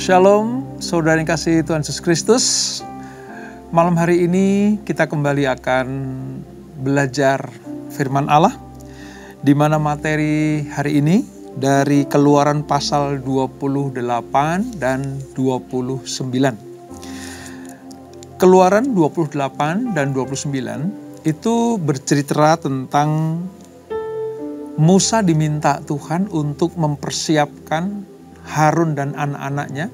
Shalom, saudara yang kasih Tuhan Yesus Kristus. Malam hari ini kita kembali akan belajar firman Allah, di mana materi hari ini dari Keluaran pasal 28 dan 29. Keluaran 28 dan 29 itu bercerita tentang Musa diminta Tuhan untuk mempersiapkan Harun dan anak-anaknya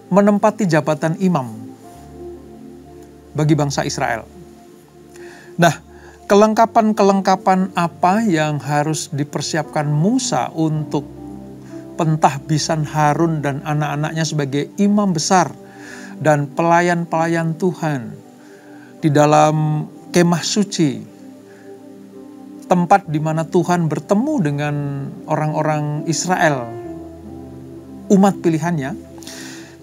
menempati jabatan imam bagi bangsa Israel. Nah, kelengkapan-kelengkapan apa yang harus dipersiapkan Musa untuk pentahbisan Harun dan anak-anaknya sebagai imam besar dan pelayan-pelayan Tuhan di dalam kemah suci, tempat di mana Tuhan bertemu dengan orang-orang Israel, umat pilihannya.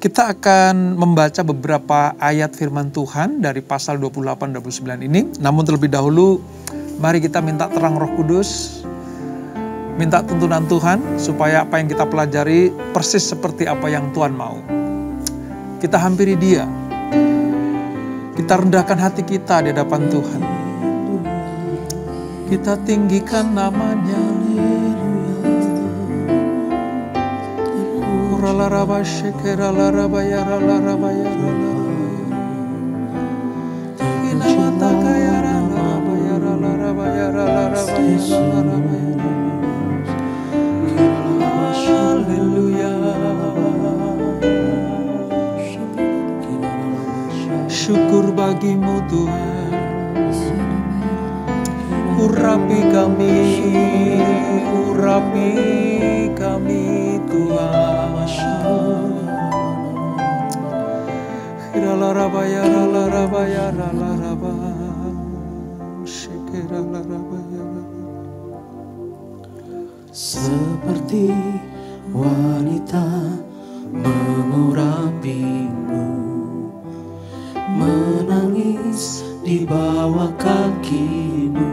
Kita akan membaca beberapa ayat firman Tuhan dari pasal 28 dan 29 ini. Namun terlebih dahulu, mari kita minta terang Roh Kudus, minta tuntunan Tuhan supaya apa yang kita pelajari persis seperti apa yang Tuhan mau. Kita hampiri Dia, kita rendahkan hati kita di hadapan Tuhan. Kita tinggikan namanya. Haleluya. Syukur bagimu Tuhan. Urapi kami Tuhan. Seperti wanita mengurapimu, menangis di bawah kakimu.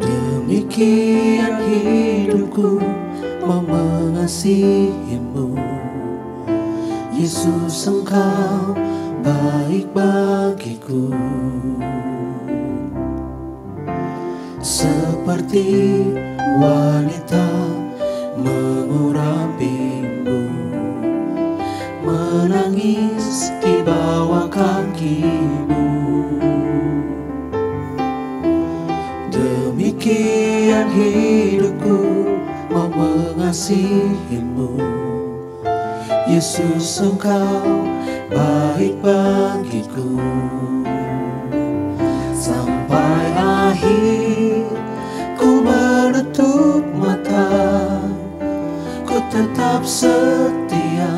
Demikian hidupku mau mengasihimu, Yesus Engkau baik bagiku. Seperti wanita mengurapimu, menangis di bawah kakimu. Demikian hidupku mau mengasihimu, Yesus Engkau baik bagiku. Sampai akhir ku menutup mata, ku tetap setia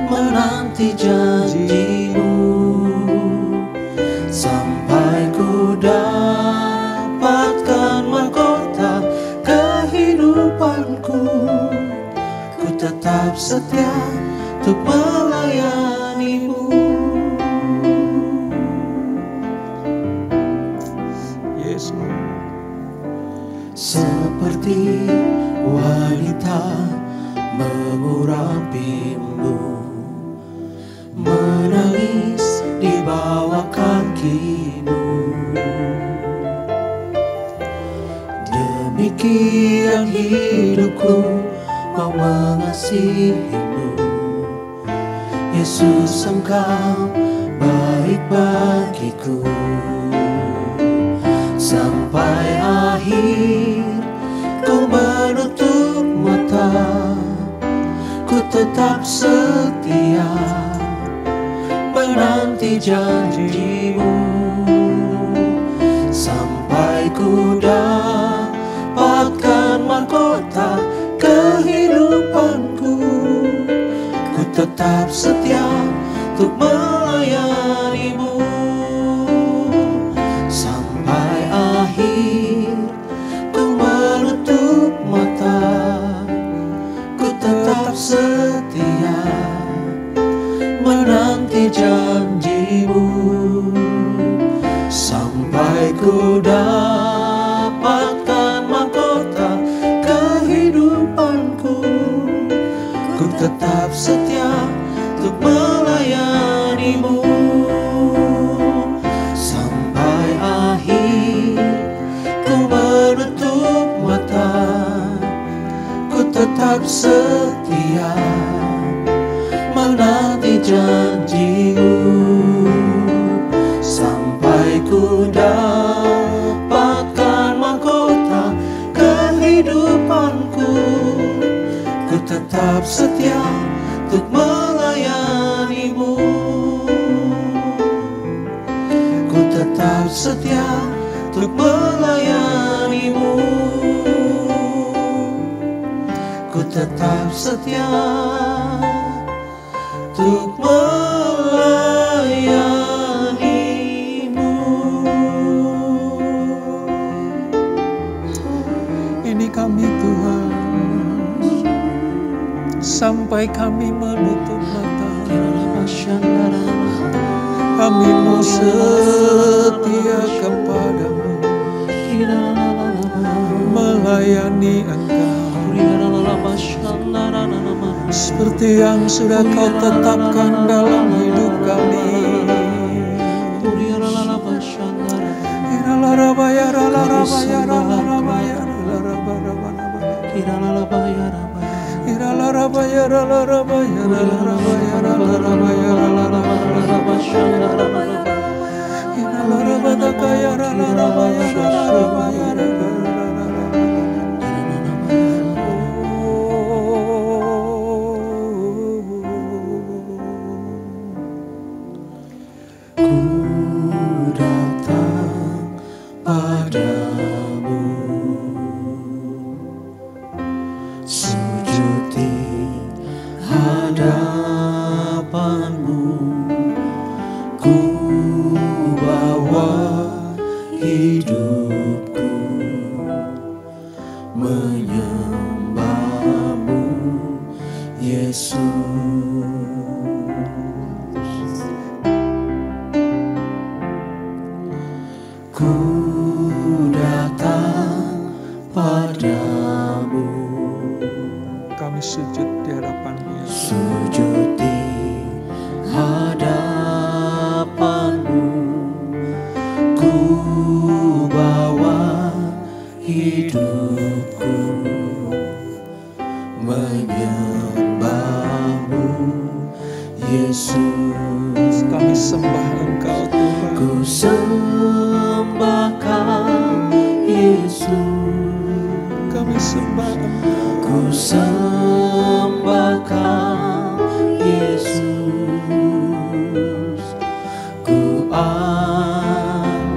menanti janjimu. Sampai ku dapatkan mahkota kehidupanku, ku tetap setia untuk melayanimu. Yes, Lord. Seperti wanita mengurapimu, menangis di bawah kakimu. Demikian hidupku mau mengasihimu, Yesus Engkau baik bagiku. Sampai akhir ku menutup mata, ku tetap setia menanti janjimu. Sampai ku dapatkan mahkota kehidupanku, ku tetap setia untuk melayanimu. Sampai akhir ku menutup mata, ku tetap setia menanti janjimu. Sampai ku dapatkan mahkota tetap setia untuk melayanimu sampai akhir. Ku menutup mata, ku tetap setia menanti janjimu sampai ku dapatkan mahkota kehidupanku. Ku tetap setia untuk melayanimu. Ku tetap setia untuk melayanimu. Ku tetap setia untuk melayanimu. Ini kami Tuhan, sampai kami menutup mata. Kami mau setia kepadamu, melayani Engkau seperti yang sudah Kau tetapkan dalam hidup kami. Kami sujud di hadapan-Mu, ya Tuhan. Sujud di hadapan-Mu, ku bawa hidupku menyembah-Mu, Yesus. Kami sembah Engkau Tuhan. Ku sembahkan Yesus. Kami sembah Engkau. Ku sembahkan Yesus. Ku angkat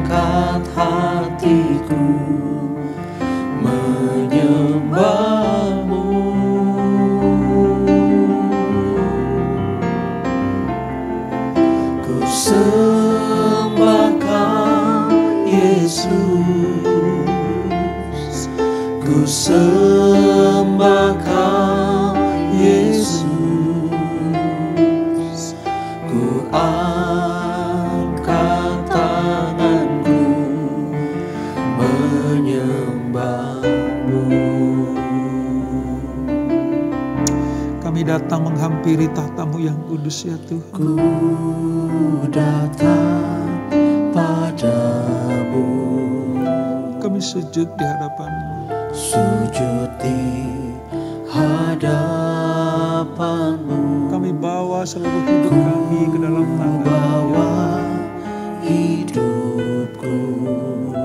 hatiku menyembah-Mu. Ku sembahkan Yesus. Ku sembahkan Yesus. Ku angkat tanganku menyembah-Mu. Kami datang menghampiri tahta-Mu yang kudus, ya Tuhan. Ku datang padamu, Kami sujud di hadapan-Mu. sujud di hadapan-Mu. Kami bawa seluruh hidup kami ke dalam tangan-Mu, Bawa hidupku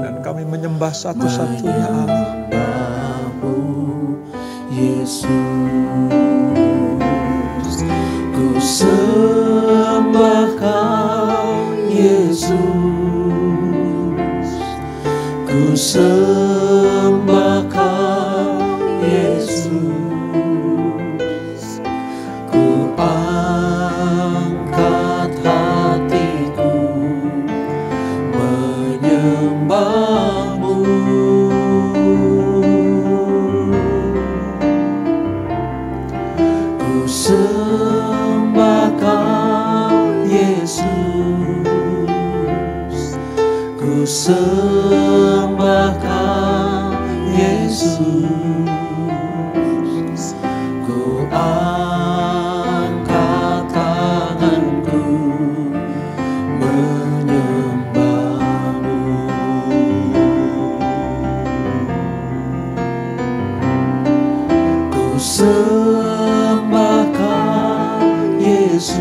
dan kami menyembah satu-satunya Allah. menyembah-Mu, Yesus. Ku sembahkan Yesus. Ku sembahkan Yesus. Ku angkat hatiku menyembah-Mu. Ku sembahkan Yesus. Ku sembahkan Yesus. Ku angkat sembah Kau Yesus,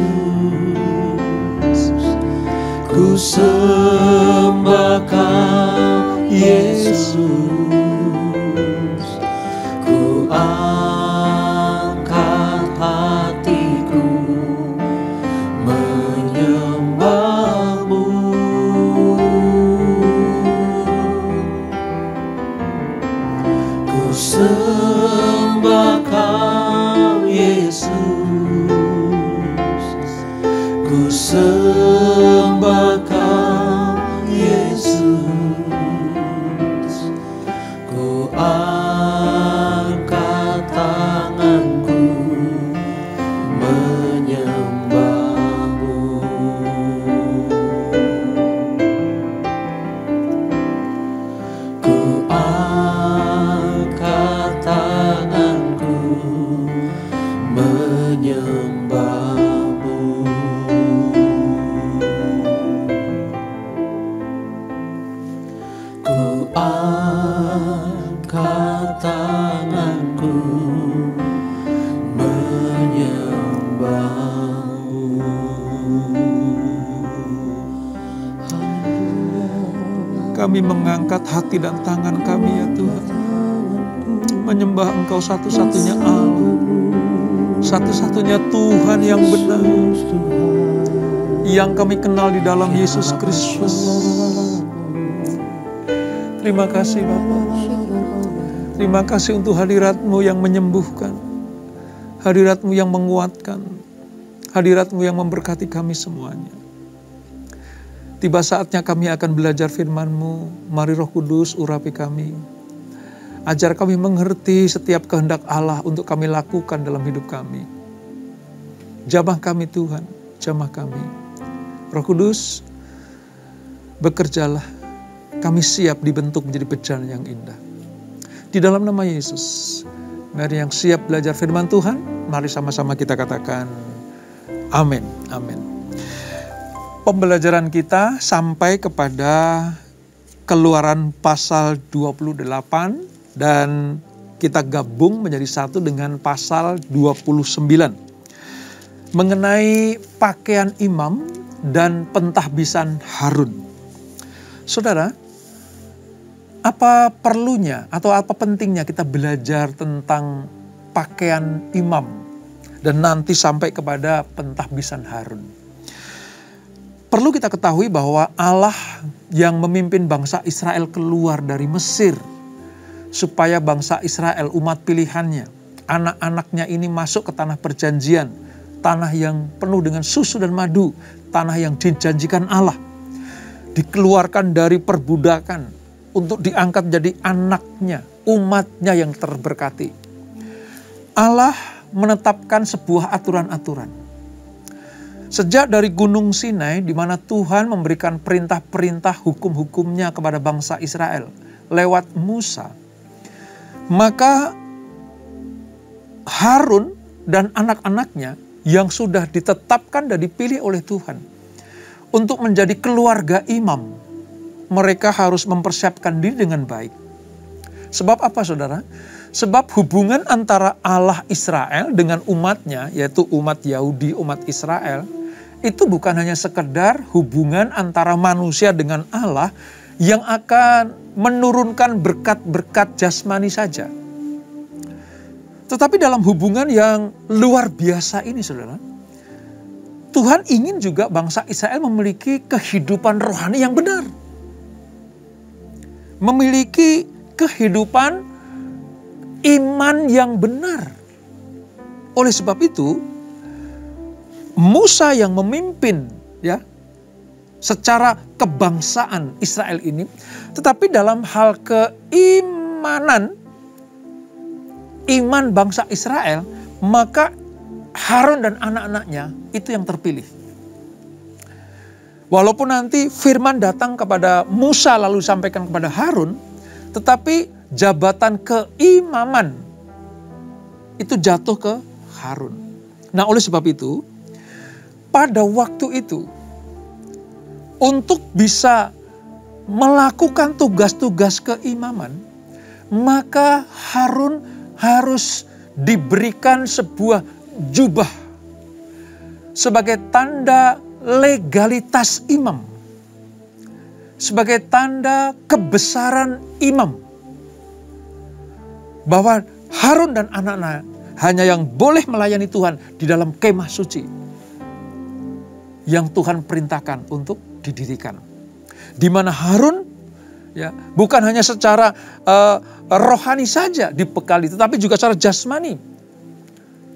ku sembah Kau Yesus, ku angkat hatiku menyembah-Mu. Ku sembah Kau Yesus, ku sembah Kau Yesus, ku angkat tanganku menyembah-Mu. Ku angkat tanganku menyembah-Mu. Ku angkat tanganku menyembah-Mu. Kami mengangkat hati dan tangan kami ya Tuhan, menyembah Engkau satu-satunya Allah, satu-satunya Tuhan yang benar, yang kami kenal di dalam Yesus Kristus. Terima kasih Bapa. Terima kasih untuk hadirat-Mu yang menyembuhkan, hadirat-Mu yang menguatkan, hadirat-Mu yang memberkati kami semuanya. Tiba saatnya kami akan belajar firman-Mu. Mari Roh Kudus urapi kami. Ajar kami mengerti setiap kehendak Allah untuk kami lakukan dalam hidup kami. Jamah kami Tuhan, jamah kami. Roh Kudus, bekerjalah. Kami siap dibentuk menjadi bejana yang indah. Di dalam nama Yesus, mari yang siap belajar firman Tuhan, mari sama-sama kita katakan, amin, amin. Pembelajaran kita sampai kepada Keluaran pasal 28 dan kita gabung menjadi satu dengan pasal 29. Mengenai pakaian imam dan pentahbisan Harun. Saudara, apa perlunya atau apa pentingnya kita belajar tentang pakaian imam dan nanti sampai kepada pentahbisan Harun? Perlu kita ketahui bahwa Allah yang memimpin bangsa Israel keluar dari Mesir supaya bangsa Israel, umat pilihannya, anak-anaknya ini masuk ke tanah perjanjian, tanah yang penuh dengan susu dan madu, tanah yang dijanjikan Allah, dikeluarkan dari perbudakan untuk diangkat jadi anaknya, umatnya yang terberkati. Allah menetapkan sebuah aturan-aturan. Sejak dari Gunung Sinai, di mana Tuhan memberikan perintah-perintah hukum-hukumnya kepada bangsa Israel lewat Musa, maka Harun dan anak-anaknya yang sudah ditetapkan dan dipilih oleh Tuhan untuk menjadi keluarga imam, mereka harus mempersiapkan diri dengan baik. Sebab apa saudara? Sebab hubungan antara Allah Israel dengan umatnya, yaitu umat Yahudi, umat Israel, itu bukan hanya sekedar hubungan antara manusia dengan Allah yang akan menurunkan berkat-berkat jasmani saja. Tetapi dalam hubungan yang luar biasa ini saudara, Tuhan ingin juga bangsa Israel memiliki kehidupan rohani yang benar. Memiliki kehidupan iman yang benar. Oleh sebab itu, Musa yang memimpin ya secara kebangsaan Israel ini, tetapi dalam hal keimanan, iman bangsa Israel, maka Harun dan anak-anaknya itu yang terpilih. Walaupun nanti firman datang kepada Musa lalu sampaikan kepada Harun, tetapi jabatan keimaman itu jatuh ke Harun. Nah, oleh sebab itu, pada waktu itu, untuk bisa melakukan tugas-tugas keimaman, maka Harun harus diberikan sebuah jubah sebagai tanda legalitas imam, sebagai tanda kebesaran imam, bahwa Harun dan anak-anak hanya yang boleh melayani Tuhan di dalam kemah suci yang Tuhan perintahkan untuk didirikan. Di mana Harun bukan hanya secara rohani saja dibekali, tetapi juga secara jasmani.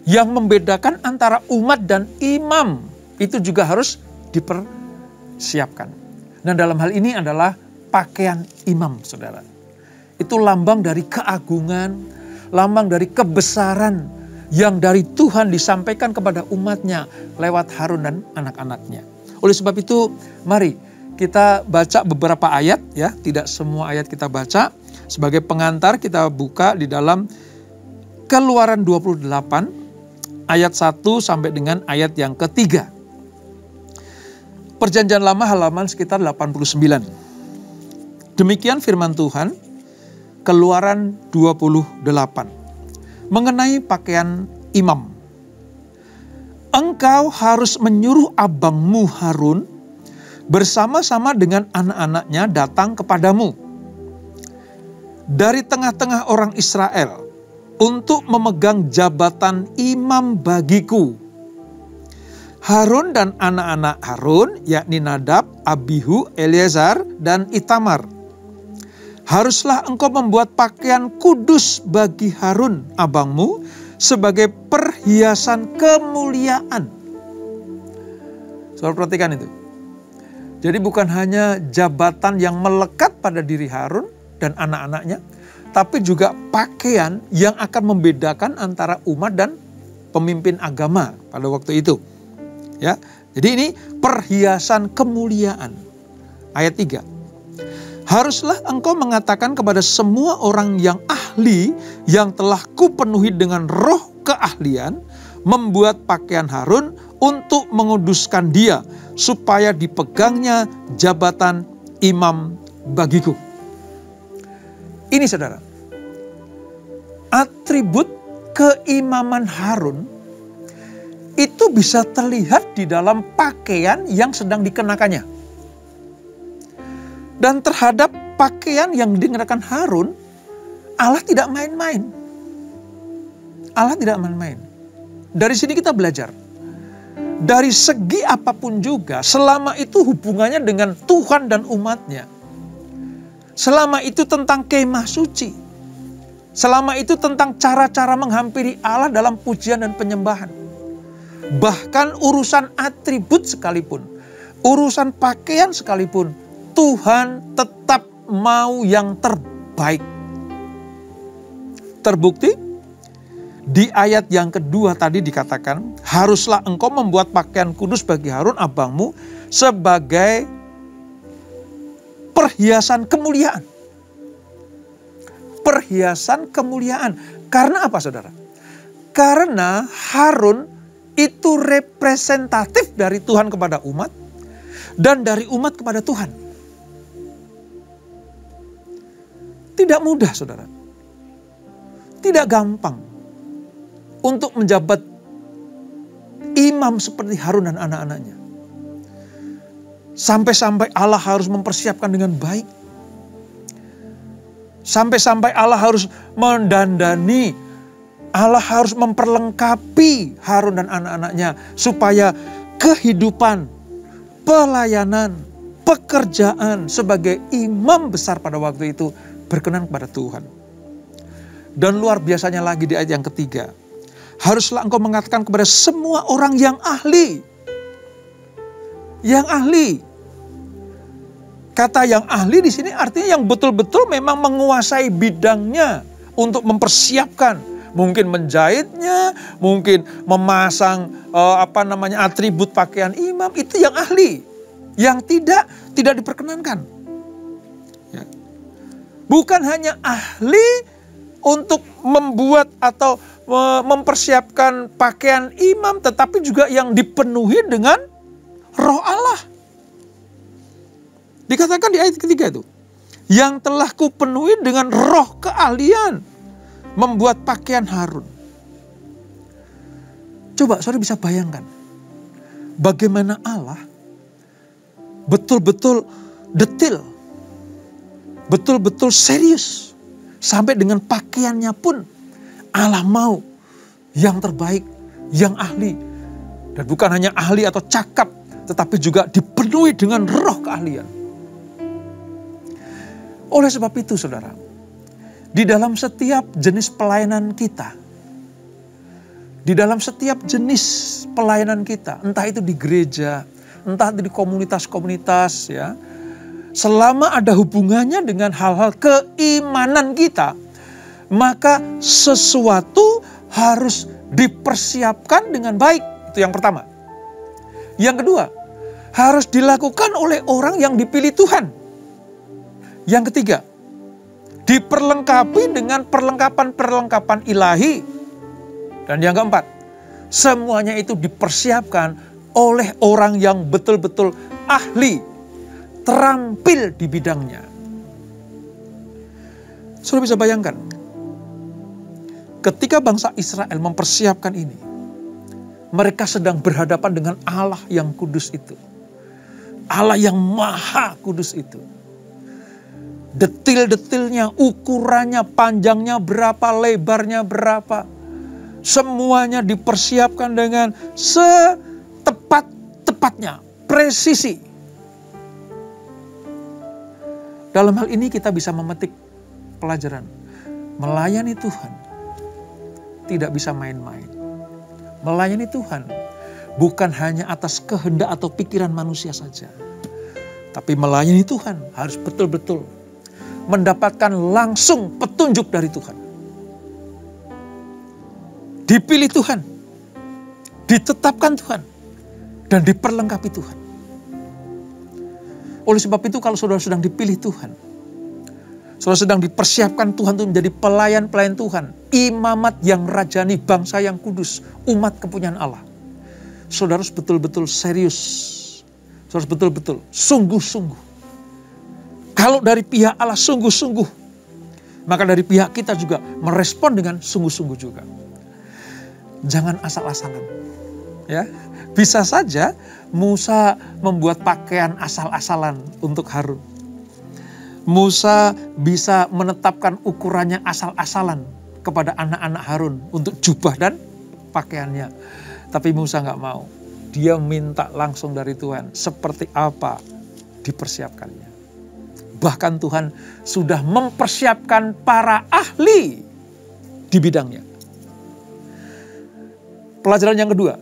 Yang membedakan antara umat dan imam itu juga harus dipersiapkan. Nah, dalam hal ini adalah pakaian imam, saudara. Itu lambang dari keagungan, lambang dari kebesaran yang dari Tuhan disampaikan kepada umatnya lewat Harun dan anak-anaknya. Oleh sebab itu, mari kita baca beberapa ayat, ya. Tidak semua ayat kita baca. Sebagai pengantar kita buka di dalam Keluaran 28 ayat 1 sampai dengan ayat yang ketiga. Perjanjian Lama halaman sekitar 89. Demikian firman Tuhan, Keluaran 28. Mengenai pakaian imam. Engkau harus menyuruh abangmu Harun bersama-sama dengan anak-anaknya datang kepadamu dari tengah-tengah orang Israel untuk memegang jabatan imam bagiku. Harun dan anak-anak Harun, yakni Nadab, Abihu, Eleazar, dan Itamar. Haruslah engkau membuat pakaian kudus bagi Harun, abangmu, sebagai perhiasan kemuliaan. Saudara perhatikan itu. Jadi bukan hanya jabatan yang melekat pada diri Harun dan anak-anaknya, tapi juga pakaian yang akan membedakan antara umat dan pemimpin agama pada waktu itu. Ya, jadi ini perhiasan kemuliaan. Ayat 3. Haruslah engkau mengatakan kepada semua orang yang ahli yang telah kupenuhi dengan roh keahlian, membuat pakaian Harun untuk menguduskan dia, supaya dipegangnya jabatan imam bagiku. Ini saudara, atribut keimaman Harun itu bisa terlihat di dalam pakaian yang sedang dikenakannya. Dan terhadap pakaian yang dikenakan Harun, Allah tidak main-main. Allah tidak main-main. Dari sini kita belajar. Dari segi apapun juga, selama itu hubungannya dengan Tuhan dan umatnya. Selama itu tentang kemah suci. Selama itu tentang cara-cara menghampiri Allah dalam pujian dan penyembahan. Bahkan urusan atribut sekalipun, urusan pakaian sekalipun, Tuhan tetap mau yang terbaik. Terbukti di ayat yang kedua tadi dikatakan, haruslah engkau membuat pakaian kudus bagi Harun abangmu sebagai perhiasan kemuliaan. Perhiasan kemuliaan. Karena apa, saudara? Karena Harun itu representatif dari Tuhan kepada umat dan dari umat kepada Tuhan. Tidak mudah, saudara. Tidak gampang untuk menjabat imam seperti Harun dan anak-anaknya. Sampai-sampai Allah harus mempersiapkan dengan baik. Sampai-sampai Allah harus mendandani, Allah harus memperlengkapi Harun dan anak-anaknya supaya kehidupan, pelayanan, pekerjaan sebagai imam besar pada waktu itu berkenan kepada Tuhan. Dan luar biasanya lagi di ayat yang ketiga, haruslah engkau mengatakan kepada semua orang yang ahli. Yang ahli. Kata yang ahli di sini artinya yang betul-betul memang menguasai bidangnya untuk mempersiapkan, mungkin menjahitnya, mungkin memasang atribut pakaian imam, itu yang ahli. Yang tidak diperkenankan. Ya. Bukan hanya ahli untuk membuat atau mempersiapkan pakaian imam, tetapi juga yang dipenuhi dengan Roh Allah. Dikatakan di ayat ketiga itu, yang telah kupenuhi dengan roh keahlian, membuat pakaian Harun. Coba saudara bisa bayangkan bagaimana Allah betul-betul detail, betul-betul serius. Sampai dengan pakaiannya pun Allah mau yang terbaik, yang ahli. Dan bukan hanya ahli atau cakap, tetapi juga dipenuhi dengan roh keahlian. Oleh sebab itu saudara, di dalam setiap jenis pelayanan kita, di dalam setiap jenis pelayanan kita, entah itu di gereja, entah itu di komunitas-komunitas, ya, selama ada hubungannya dengan hal-hal keimanan kita, maka sesuatu harus dipersiapkan dengan baik. Itu yang pertama. Yang kedua, harus dilakukan oleh orang yang dipilih Tuhan. Yang ketiga, diperlengkapi dengan perlengkapan-perlengkapan ilahi. Dan yang keempat, semuanya itu dipersiapkan oleh orang yang betul-betul ahli, terampil di bidangnya. Sudah bisa bayangkan, ketika bangsa Israel mempersiapkan ini, mereka sedang berhadapan dengan Allah yang kudus itu. Allah yang maha kudus itu. Detil-detilnya, ukurannya, panjangnya berapa, lebarnya berapa. Semuanya dipersiapkan dengan setepat-tepatnya, presisi. Dalam hal ini kita bisa memetik pelajaran. Melayani Tuhan tidak bisa main-main. Melayani Tuhan bukan hanya atas kehendak atau pikiran manusia saja. Tapi melayani Tuhan harus betul-betul mendapatkan langsung petunjuk dari Tuhan. Dipilih Tuhan, ditetapkan Tuhan, dan diperlengkapi Tuhan. Oleh sebab itu kalau saudara sedang dipilih Tuhan, saudara sedang dipersiapkan Tuhan untuk menjadi pelayan-pelayan Tuhan, imamat yang rajani, bangsa yang kudus, umat kepunyaan Allah. Saudara harus betul-betul serius, saudara harus betul-betul sungguh-sungguh. Kalau dari pihak Allah sungguh-sungguh, maka dari pihak kita juga merespon dengan sungguh-sungguh juga. Jangan asal-asalan. Ya, bisa saja Musa membuat pakaian asal-asalan untuk Harun. Musa bisa menetapkan ukurannya asal-asalan kepada anak-anak Harun untuk jubah dan pakaiannya. Tapi Musa nggak mau. Dia minta langsung dari Tuhan seperti apa dipersiapkannya. Bahkan Tuhan sudah mempersiapkan para ahli di bidangnya. Pelajaran yang kedua,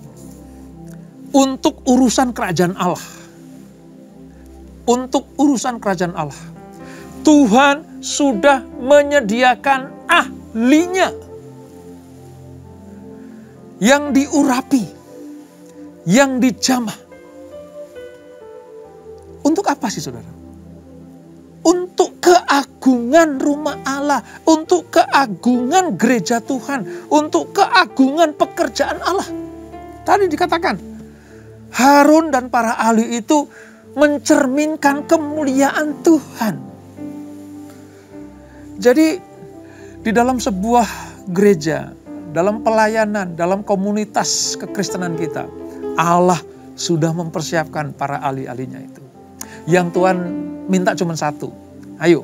untuk urusan kerajaan Allah. Untuk urusan kerajaan Allah. Tuhan sudah menyediakan ahlinya. Yang diurapi. Yang dijamah. Untuk apa sih saudara? Untuk keagungan rumah Allah, untuk keagungan gereja Tuhan, untuk keagungan pekerjaan Allah. Tadi dikatakan, Harun dan para ahli itu mencerminkan kemuliaan Tuhan. Jadi di dalam sebuah gereja, dalam pelayanan, dalam komunitas kekristenan kita, Allah sudah mempersiapkan para ahli-ahlinya itu. Yang Tuhan minta cuma satu, ayo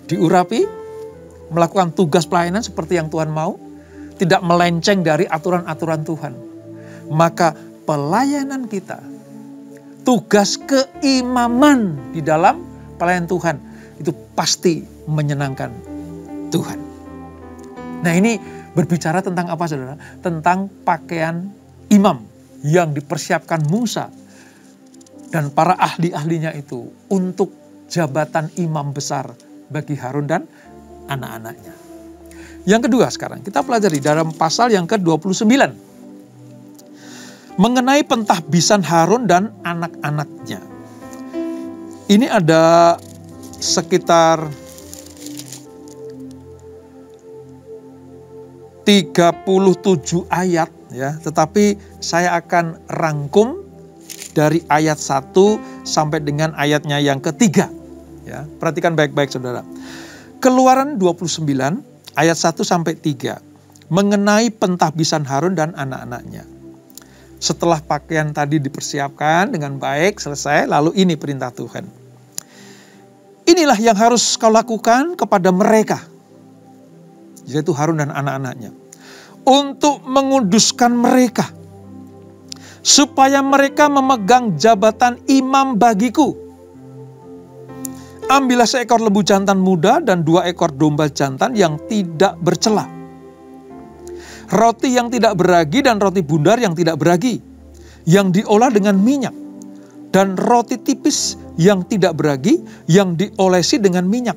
diurapi, melakukan tugas pelayanan seperti yang Tuhan mau, tidak melenceng dari aturan-aturan Tuhan. Maka pelayanan kita, tugas keimaman di dalam pelayanan Tuhan, itu pasti menyenangkan Tuhan. Nah ini berbicara tentang apa saudara? Tentang pakaian imam yang dipersiapkan Musa dan para ahli-ahlinya itu untuk jabatan imam besar bagi Harun dan anak-anaknya. Yang kedua sekarang kita pelajari dalam pasal yang ke-29. Mengenai pentahbisan Harun dan anak-anaknya. Ini ada sekitar 37 ayat ya, tetapi saya akan rangkum dari ayat 1 sampai dengan ayatnya yang ketiga. Ya, perhatikan baik-baik saudara. Keluaran 29 ayat 1 sampai 3. mengenai pentahbisan Harun dan anak-anaknya. Setelah pakaian tadi dipersiapkan dengan baik, selesai, lalu ini perintah Tuhan. Inilah yang harus kau lakukan kepada mereka, yaitu Harun dan anak-anaknya, untuk menguduskan mereka, supaya mereka memegang jabatan imam bagiku. Ambillah seekor lembu jantan muda dan 2 ekor domba jantan yang tidak bercela, roti yang tidak beragi dan roti bundar yang tidak beragi, yang diolah dengan minyak, dan roti tipis yang tidak beragi, yang diolesi dengan minyak.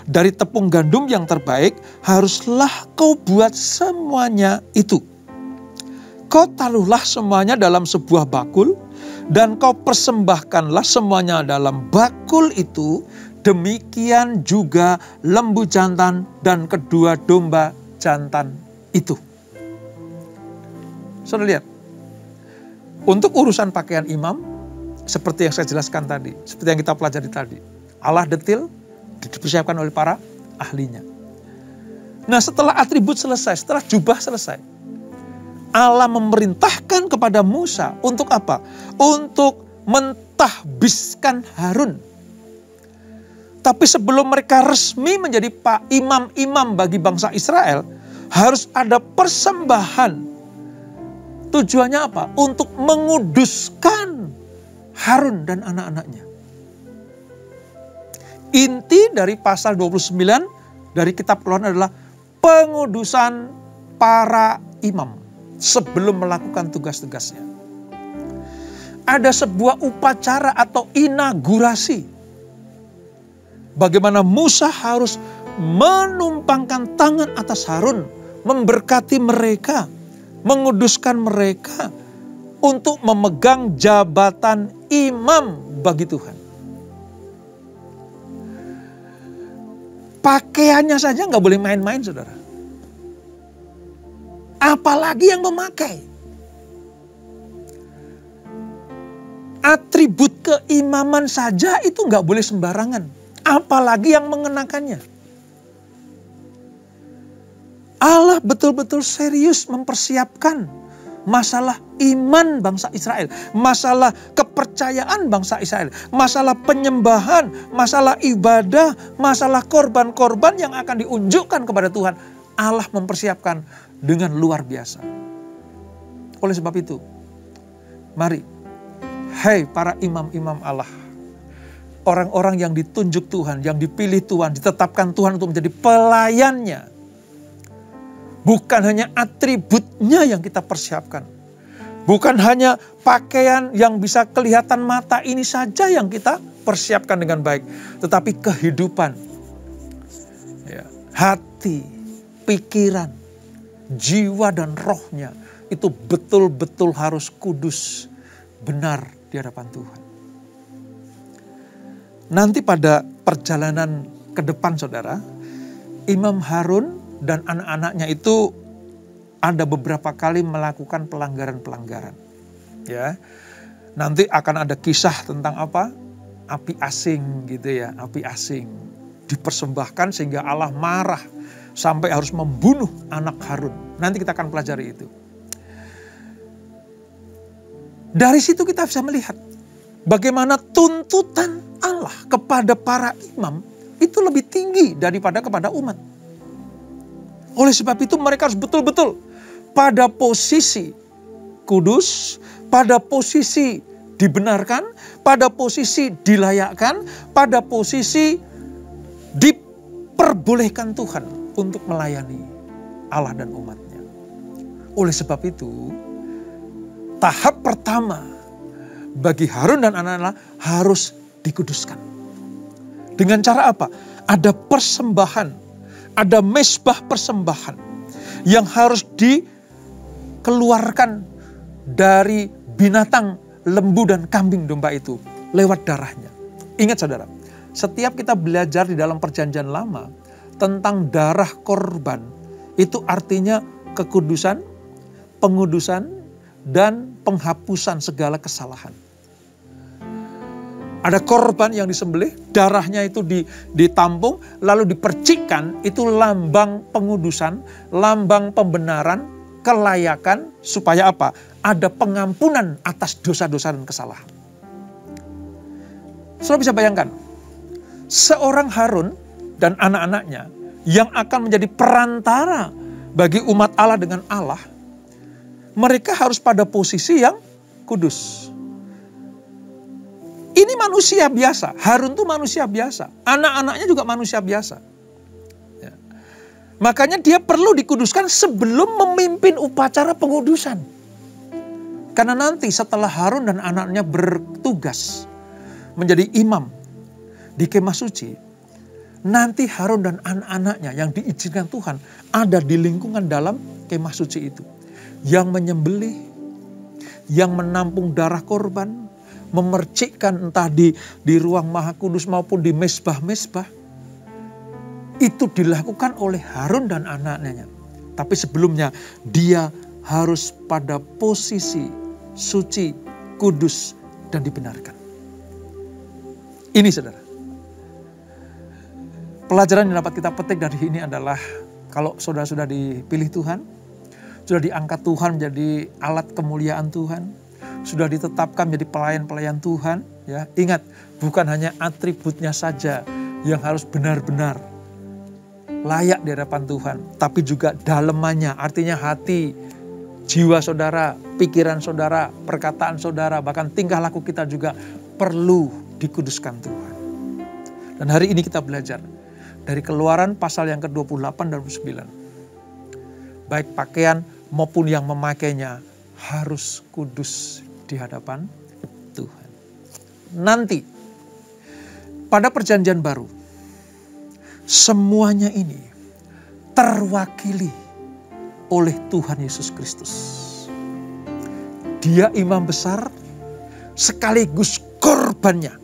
Dari tepung gandum yang terbaik, haruslah kau buat semuanya itu. Kau taruhlah semuanya dalam sebuah bakul, dan kau persembahkanlah semuanya dalam bakul itu. Demikian juga lembu jantan dan kedua domba jantan itu. Saudara lihat, untuk urusan pakaian imam, seperti yang saya jelaskan tadi, seperti yang kita pelajari tadi, Allah detil dipersiapkan oleh para ahlinya. Nah, setelah atribut selesai, setelah jubah selesai, Allah memerintahkan kepada Musa untuk apa? Untuk mentahbiskan Harun. Tapi sebelum mereka resmi menjadi imam-imam bagi bangsa Israel, harus ada persembahan. Tujuannya apa? Untuk menguduskan Harun dan anak-anaknya. Inti dari pasal 29 dari kitab Keluaran adalah pengudusan para imam sebelum melakukan tugas-tugasnya. Ada sebuah upacara atau inaugurasi. Bagaimana Musa harus menumpangkan tangan atas Harun, memberkati mereka, menguduskan mereka untuk memegang jabatan imam bagi Tuhan. Pakaiannya saja nggak boleh main-main, saudara. Apalagi yang memakai. Atribut keimaman saja itu nggak boleh sembarangan. Apalagi yang mengenakannya. Allah betul-betul serius mempersiapkan masalah iman bangsa Israel, masalah kepercayaan bangsa Israel, masalah penyembahan, masalah ibadah, masalah korban-korban yang akan diunjukkan kepada Tuhan. Allah mempersiapkan dengan luar biasa. Oleh sebab itu, mari, hai para imam-imam Allah, orang-orang yang ditunjuk Tuhan, yang dipilih Tuhan, ditetapkan Tuhan untuk menjadi pelayannya. Bukan hanya atributnya yang kita persiapkan. Bukan hanya pakaian yang bisa kelihatan mata ini saja yang kita persiapkan dengan baik. Tetapi kehidupan, hati, pikiran, jiwa dan rohnya itu betul-betul harus kudus, benar di hadapan Tuhan. Nanti pada perjalanan ke depan, saudara, Imam Harun dan anak-anaknya itu ada beberapa kali melakukan pelanggaran-pelanggaran. Ya, nanti akan ada kisah tentang apa? Api asing gitu ya, api asing dipersembahkan sehingga Allah marah sampai harus membunuh anak Harun. Nanti kita akan pelajari itu. Dari situ kita bisa melihat bagaimana tuntutan Allah kepada para imam itu lebih tinggi daripada kepada umat. Oleh sebab itu mereka harus betul-betul pada posisi kudus, pada posisi dibenarkan, pada posisi dilayakkan, pada posisi diperbolehkan Tuhan untuk melayani Allah dan umatnya. Oleh sebab itu, tahap pertama bagi Harun dan anak-anak harus dikuduskan. Dengan cara apa? Ada persembahan. Ada mezbah persembahan yang harus dikeluarkan dari binatang lembu dan kambing domba itu lewat darahnya. Ingat saudara, setiap kita belajar di dalam perjanjian lama tentang darah korban, itu artinya kekudusan, pengudusan, dan penghapusan segala kesalahan. Ada korban yang disembelih, darahnya itu ditampung, lalu dipercikkan, itu lambang pengudusan, lambang pembenaran, kelayakan, supaya apa? Ada pengampunan atas dosa-dosa dan kesalahan. Saudara bisa bayangkan, seorang Harun dan anak-anaknya yang akan menjadi perantara bagi umat Allah dengan Allah, mereka harus pada posisi yang kudus. Ini manusia biasa, Harun tuh manusia biasa, anak-anaknya juga manusia biasa. Ya. Makanya dia perlu dikuduskan sebelum memimpin upacara pengudusan. Karena nanti setelah Harun dan anaknya bertugas menjadi imam di kemah suci, nanti Harun dan anak-anaknya yang diizinkan Tuhan ada di lingkungan dalam kemah suci itu. Yang menyembelih, yang menampung darah korban, memercikkan entah di ruang maha kudus maupun di mesbah-mesbah. Itu dilakukan oleh Harun dan anak-anaknya. Tapi sebelumnya dia harus pada posisi suci, kudus, dan dibenarkan. Ini saudara. Pelajaran yang dapat kita petik dari ini adalah kalau saudara sudah dipilih Tuhan, sudah diangkat Tuhan menjadi alat kemuliaan Tuhan, sudah ditetapkan menjadi pelayan-pelayan Tuhan, ya, ingat, bukan hanya atributnya saja yang harus benar-benar layak di hadapan Tuhan, tapi juga dalemannya, artinya hati, jiwa saudara, pikiran saudara, perkataan saudara, bahkan tingkah laku kita juga perlu dikuduskan Tuhan. Dan hari ini kita belajar dari Keluaran pasal yang ke-28 dan 29. Baik pakaian maupun yang memakainya harus kudus di hadapan Tuhan. Nanti pada perjanjian baru semuanya ini terwakili oleh Tuhan Yesus Kristus. Dia imam besar sekaligus korbannya.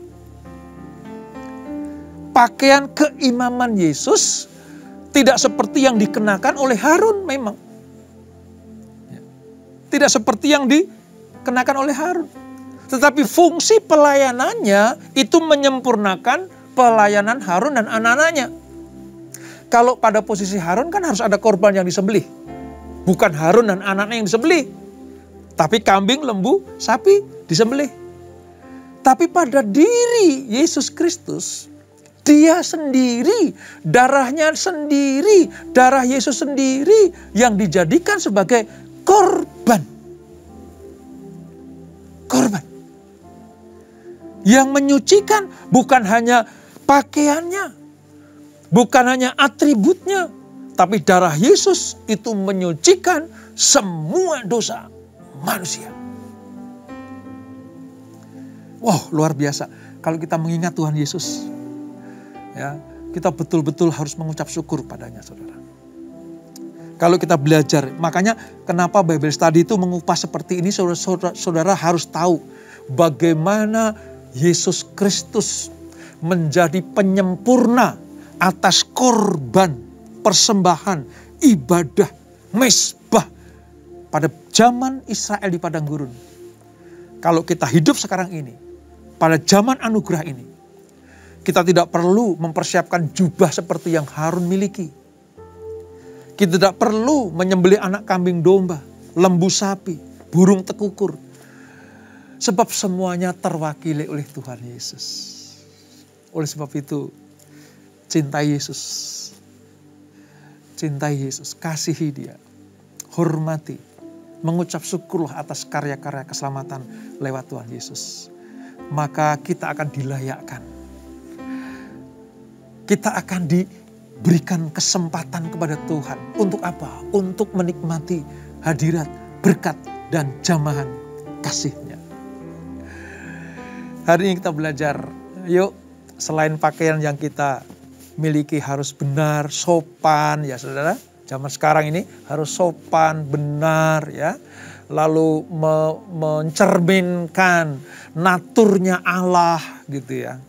Pakaian keimaman Yesus tidak seperti yang dikenakan oleh Harun memang. Tidak seperti yang dikenakan oleh Harun. Tetapi fungsi pelayanannya itu menyempurnakan pelayanan Harun dan anak-anaknya. Kalau pada posisi Harun kan harus ada korban yang disembelih. Bukan Harun dan anaknya yang disembelih. Tapi kambing, lembu, sapi disembelih. Tapi pada diri Yesus Kristus, dia sendiri, darahnya sendiri, darah Yesus sendiri yang dijadikan sebagai korban. Korban. Yang menyucikan bukan hanya pakaiannya, bukan hanya atributnya, tapi darah Yesus itu menyucikan semua dosa manusia. Wow, luar biasa. Kalau kita mengingat Tuhan Yesus, ya, kita betul-betul harus mengucap syukur padanya, saudara. Kalau kita belajar, makanya kenapa Bible Study itu mengupas seperti ini, saudara harus tahu bagaimana Yesus Kristus menjadi penyempurna atas korban, persembahan, ibadah, mesbah pada zaman Israel di padang gurun. Kalau kita hidup sekarang ini, pada zaman anugerah ini, kita tidak perlu mempersiapkan jubah seperti yang Harun miliki. Kita tidak perlu menyembelih anak kambing domba, lembu sapi, burung tekukur. Sebab semuanya terwakili oleh Tuhan Yesus. Oleh sebab itu, cintai Yesus. Cintai Yesus, kasihi Dia. Hormati, mengucap syukurlah atas karya-karya keselamatan lewat Tuhan Yesus. Maka kita akan dilayakkan. Kita akan diberikan kesempatan kepada Tuhan. Untuk apa? Untuk menikmati hadirat, berkat, dan jamahan kasih-Nya. Hari ini kita belajar, yuk selain pakaian yang kita miliki harus benar, sopan ya saudara. Zaman sekarang ini harus sopan, benar ya. Lalu mencerminkan naturnya Allah gitu ya.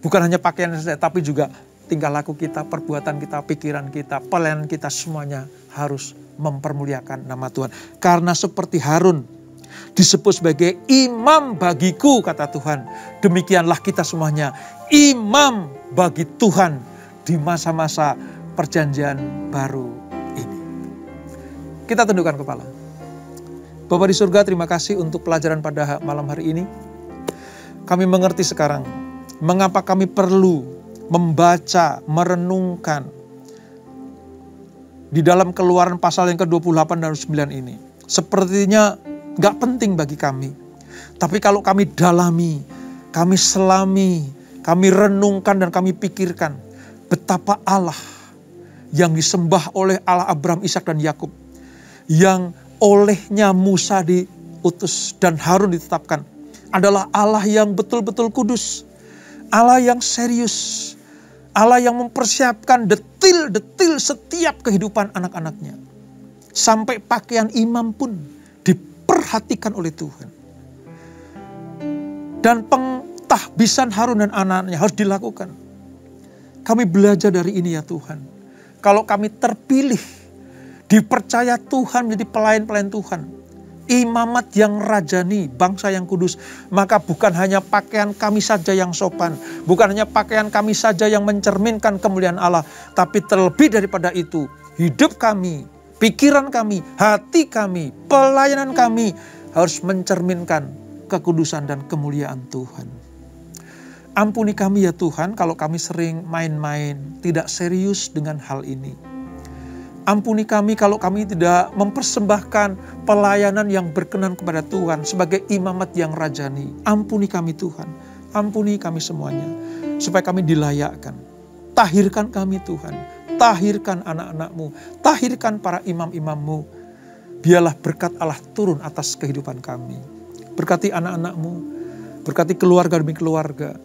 Bukan hanya pakaian saja, tapi juga tingkah laku kita, perbuatan kita, pikiran kita, pelayanan kita semuanya harus mempermuliakan nama Tuhan. Karena seperti Harun disebut sebagai imam bagiku, kata Tuhan. Demikianlah kita semuanya imam bagi Tuhan di masa-masa perjanjian baru ini. Kita tundukkan kepala. Bapa di surga, terima kasih untuk pelajaran pada malam hari ini. Kami mengerti sekarang mengapa kami perlu membaca, merenungkan di dalam Keluaran pasal yang ke-28 dan 9 ini. Sepertinya gak penting bagi kami. Tapi kalau kami dalami, kami selami, kami renungkan dan kami pikirkan betapa Allah yang disembah oleh Allah Abraham, Ishak dan Yakub, yang olehnya Musa diutus dan Harun ditetapkan, adalah Allah yang betul-betul kudus, Allah yang serius, Allah yang mempersiapkan detil-detil setiap kehidupan anak-anaknya. Sampai pakaian imam pun diperhatikan oleh Tuhan. Dan pentahbisan Harun dan anak-anaknya harus dilakukan. Kami belajar dari ini ya Tuhan. Kalau kami terpilih, dipercaya Tuhan menjadi pelayan-pelayan Tuhan, imamat yang rajani, bangsa yang kudus, maka bukan hanya pakaian kami saja yang sopan, bukan hanya pakaian kami saja yang mencerminkan kemuliaan Allah, tapi terlebih daripada itu, hidup kami, pikiran kami, hati kami, pelayanan kami harus mencerminkan kekudusan dan kemuliaan Tuhan. Ampuni kami ya Tuhan kalau kami sering main-main, tidak serius dengan hal ini. Ampuni kami kalau kami tidak mempersembahkan pelayanan yang berkenan kepada Tuhan sebagai imamat yang rajani. Ampuni kami Tuhan, ampuni kami semuanya, supaya kami dilayakkan. Tahirkan kami Tuhan, tahirkan anak-anak-Mu, tahirkan para imam-imam-Mu. Biarlah berkat Allah turun atas kehidupan kami. Berkati anak-anak-Mu, berkati keluarga demi keluarga.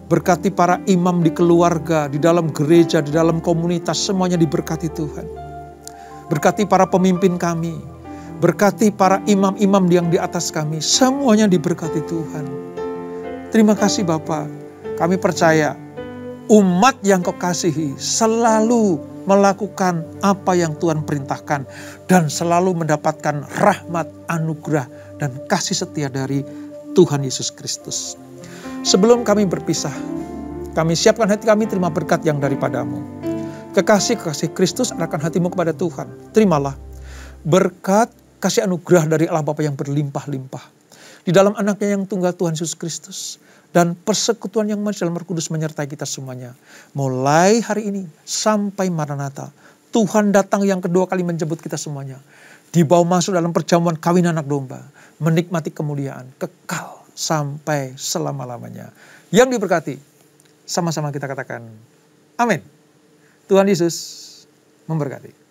Berkati para imam di keluarga, di dalam gereja, di dalam komunitas, semuanya diberkati Tuhan. Berkati para pemimpin kami, berkati para imam-imam yang di atas kami, semuanya diberkati Tuhan. Terima kasih Bapa, kami percaya umat yang Kau kasihi selalu melakukan apa yang Tuhan perintahkan dan selalu mendapatkan rahmat, anugerah, dan kasih setia dari Tuhan Yesus Kristus. Sebelum kami berpisah, kami siapkan hati kami terima berkat yang daripada-Mu. Kekasih-kekasih Kristus arahkan hatimu kepada Tuhan. Terimalah berkat kasih anugerah dari Allah Bapa yang berlimpah-limpah di dalam anaknya yang tunggal Tuhan Yesus Kristus. Dan persekutuan yang manis dalam Roh Kudus menyertai kita semuanya. Mulai hari ini sampai Maranatha, Tuhan datang yang kedua kali menjemput kita semuanya. Dibawa masuk dalam perjamuan kawin anak domba. Menikmati kemuliaan kekal sampai selama-lamanya. Yang diberkati, sama-sama kita katakan amin. Tuhan Yesus memberkati.